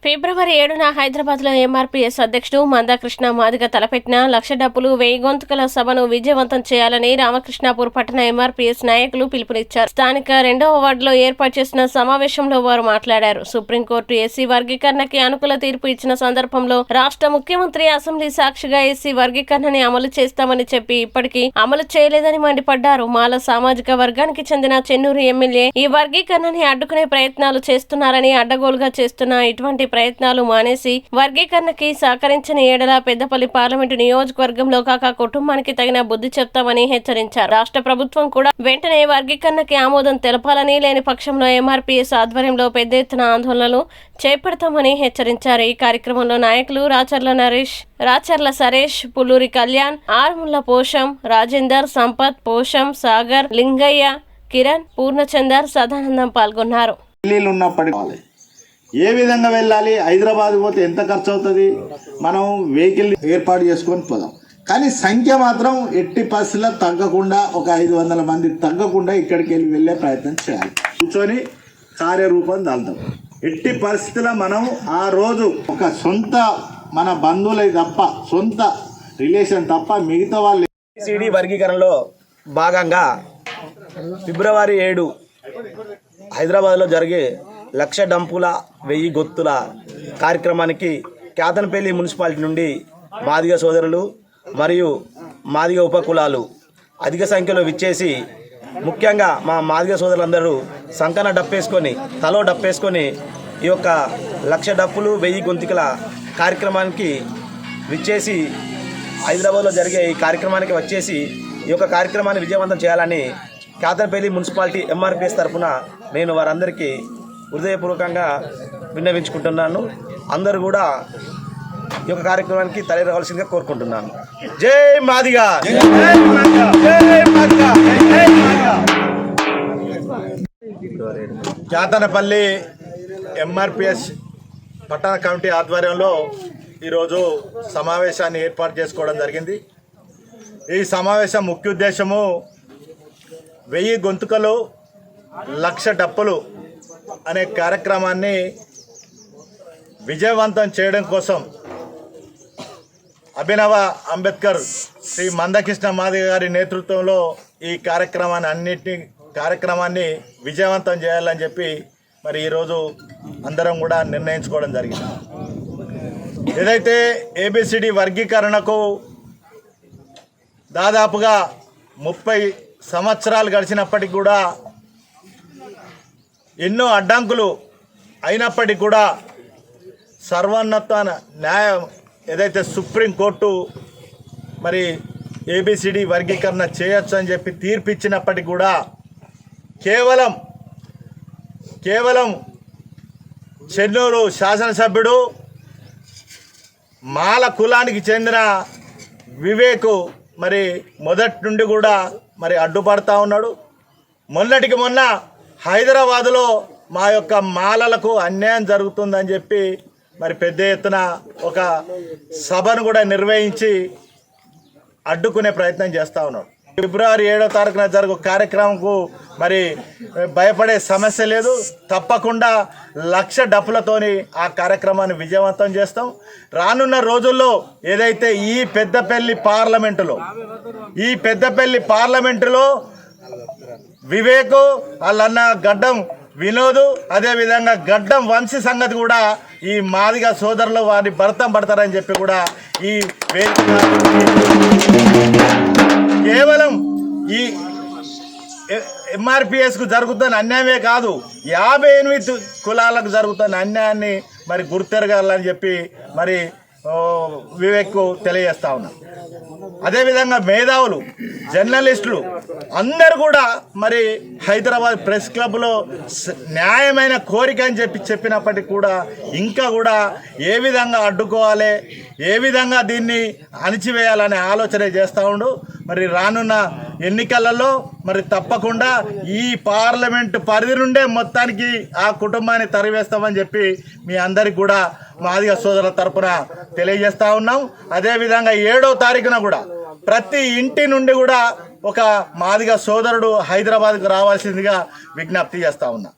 ఫిబ్రవరి 7న హైదరాబాద్లో ఎంఆర్పీఎస్ అధ్యక్షుడు మందాకృష్ణ మాదిగ తలపెట్టిన లక్ష డప్పులు 1000 గొంతుకల సభను విజయవంతం చేయాలని రామకృష్ణాపూర్ పట్టణ ఎంఆర్పీఎస్ నాయకులు పిలుపునిచ్చారు. స్థానిక 2వ వార్డులో ఏర్పాటు చేసిన సమావేశంలో వారు మాట్లాడారు. సుప్రీంకోర్టు ఎస్సీ వర్గీకరణకి అనుకూల తీర్పు ఇచ్చిన సందర్భంలో రాష్ట్ర ముఖ్యమంత్రి అసెంబ్లీ సాక్షిగా ఎస్సీ వర్గీకరణని అమలు చేస్తామని చెప్పి ఇప్పటికీ అమలు చేయలేదని మండిపడ్డారు. మాల సామాజిక వర్గానికి చెందిన చెన్నూరు ఎమ్మెల్యే ఈ వర్గీకరణని అడ్డుకునే ప్రయత్నాలు చేస్తున్నారని, అడ్డగోలుగా చేస్తున్న ఇటువంటి ప్రయత్నాలు మానేసి వర్గీకరణకి సహకరించిన ఏడల పెద్దపల్లి పార్లమెంటు నియోజకవర్గంలో కాక కుటుంబానికి తగిన బుద్ధి చెప్తామని హెచ్చరించారు. రాష్ట్ర ప్రభుత్వం కూడా వెంటనే వర్గీకరణకి ఆమోదం తెలపాలని, లేని పక్షంలో ఎంఆర్పీఎస్ ఆధ్వర్యంలో పెద్ద ఎత్తున ఆందోళనలు చేపడతామని హెచ్చరించారు. ఈ కార్యక్రమంలో నాయకులు రాచర్ల నరేష్, రాచర్ల సరేష్, పుల్లూరి కళ్యాణ్, ఆర్ముల్ల పోషం, రాజేందర్, సంపత్, పోషం, సాగర్, లింగయ్య, కిరణ్, పూర్ణచందర్, సదానందం పాల్గొన్నారు. ఏ విధంగా వెళ్ళాలి, హైదరాబాద్ పోతే ఎంత ఖర్చు అవుతుంది, మనం వెహికల్ ఏర్పాటు చేసుకొని పోదాం. కానీ సంఖ్య మాత్రం ఎట్టి పరిస్థితుల్లో తగ్గకుండా, ఒక 500 మంది తగ్గకుండా ఇక్కడికి వెళ్ళే ప్రయత్నం చేయాలి. కూర్చొని కార్యరూపం దాల్దాం. ఎట్టి పరిస్థితుల్లో మనం ఆ రోజు ఒక సొంత మన బంధువులే తప్ప, సొంత రిలేషన్ తప్ప మిగతా వాళ్ళు సిడి వర్గీకరణలో భాగంగా ఫిబ్రవరి 7 హైదరాబాద్లో జరిగే లక్ష డంపుల 1000 గొత్తుల కార్యక్రమానికి కేతనపల్లి మున్సిపాలిటీ నుండి మాదిగ సోదరులు మరియు మాదిగ ఉపకులాలు అధిక సంఖ్యలో విచ్చేసి, ముఖ్యంగా మా మాదిగ సోదరులందరూ సంకన డప్పేసుకొని, తలో డప్పేసుకొని ఈ యొక్క లక్ష డప్పులు 1000 గొంతుకల కార్యక్రమానికి విచ్చేసి, హైదరాబాద్లో జరిగే ఈ కార్యక్రమానికి వచ్చేసి ఈ యొక్క కార్యక్రమాన్ని విజయవంతం చేయాలని కేతనపల్లి మున్సిపాలిటీ ఎంఆర్పీఎస్ తరఫున నేను వారందరికీ హృదయపూర్వకంగా విన్నవించుకుంటున్నాను. అందరూ కూడా ఈ యొక్క కార్యక్రమానికి తరలి రావాల్సిందిగా కోరుకుంటున్నాను. జై మాదిగా, కేతనపల్లి ఎంఆర్పిఎస్ పట్టణ కమిటీ ఆధ్వర్యంలో ఈరోజు సమావేశాన్ని ఏర్పాటు చేసుకోవడం జరిగింది. ఈ సమావేశం ముఖ్య ఉద్దేశము 1000 గొంతుకలు 1,00,000 డప్పులు అనే కార్యక్రమాన్ని విజయవంతం చేయడం కోసం అభినవ అంబేద్కర్ శ్రీ మందకృష్ణ మాదిగ గారి నేతృత్వంలో ఈ కార్యక్రమాన్ని విజయవంతం చేయాలని చెప్పి మరి ఈరోజు అందరం కూడా నిర్ణయించుకోవడం జరిగింది. ఏదైతే ఏబిసిడి వర్గీకరణకు దాదాపుగా 30 సంవత్సరాలు గడిచినప్పటికీ కూడా ఎన్నో అడ్డంకులు అయినప్పటికీ కూడా సర్వోన్నత న్యాయం ఏదైతే సుప్రీంకోర్టు మరి ఏబిసిడి వర్గీకరణ చేయొచ్చు అని చెప్పి తీర్పు ఇచ్చినప్పటికీ కూడా కేవలం చెన్నూరు శాసనసభ్యుడు మాల కులానికి చెందిన వివేక్ మరి మొదటి నుండి కూడా మరి అడ్డుపడతా ఉన్నాడు. మొన్నటికి మొన్న హైదరాబాదులో మా యొక్క మాలలకు అన్యాయం జరుగుతుందని చెప్పి మరి పెద్ద ఎత్తున ఒక సభను కూడా నిర్వహించి అడ్డుకునే ప్రయత్నం చేస్తూ ఉన్నాడు. ఫిబ్రవరి 7వ తారీఖున జరుగు కార్యక్రమంకు మరి భయపడే సమస్య లేదు. తప్పకుండా 1,00,000 డప్పులతోని ఆ కార్యక్రమాన్ని విజయవంతం చేస్తాం. రానున్న రోజుల్లో ఏదైతే ఈ పెద్దపల్లి పార్లమెంటులో వివేక్ వాళ్ళన్న గడ్డం వినోద్, అదేవిధంగా గడ్డం వంశీ సంగతి కూడా ఈ మాదిగ సోదరులు వారిని భర్తం పడతారని చెప్పి కూడా ఈ కేవలం ఈ ఎంఆర్పిఎస్కు జరుగుతున్న అన్యాయమే కాదు, 58 కులాలకు జరుగుతున్న అన్యాయాన్ని మరి గుర్తెరగాలని చెప్పి మరి వివేక్ తెలియజేస్తా ఉన్నాం. అదేవిధంగా మేధావులు, జర్నలిస్టులు అందరూ కూడా మరి హైదరాబాద్ ప్రెస్ క్లబ్లో న్యాయమైన కోరిక అని చెప్పినప్పటికీ కూడా ఇంకా కూడా ఏ విధంగా అడ్డుకోవాలి, ఏ విధంగా దీన్ని అణిచివేయాలనే ఆలోచన చేస్తూ ఉండు. మరి రానున్న ఎన్నికలలో మరి తప్పకుండా ఈ పార్లమెంటు పరిధి నుండే మొత్తానికి ఆ కుటుంబాన్ని తరివేస్తామని చెప్పి మీ అందరికి కూడా మాదిగ సోదరుల తరపున తెలియజేస్తూ ఉన్నాం. అదేవిధంగా 7వ తారీఖున కూడా ప్రతి ఇంటి నుండి కూడా ఒక మాదిగ సోదరుడు హైదరాబాద్కు రావాల్సిందిగా విజ్ఞప్తి చేస్తూ ఉన్నా.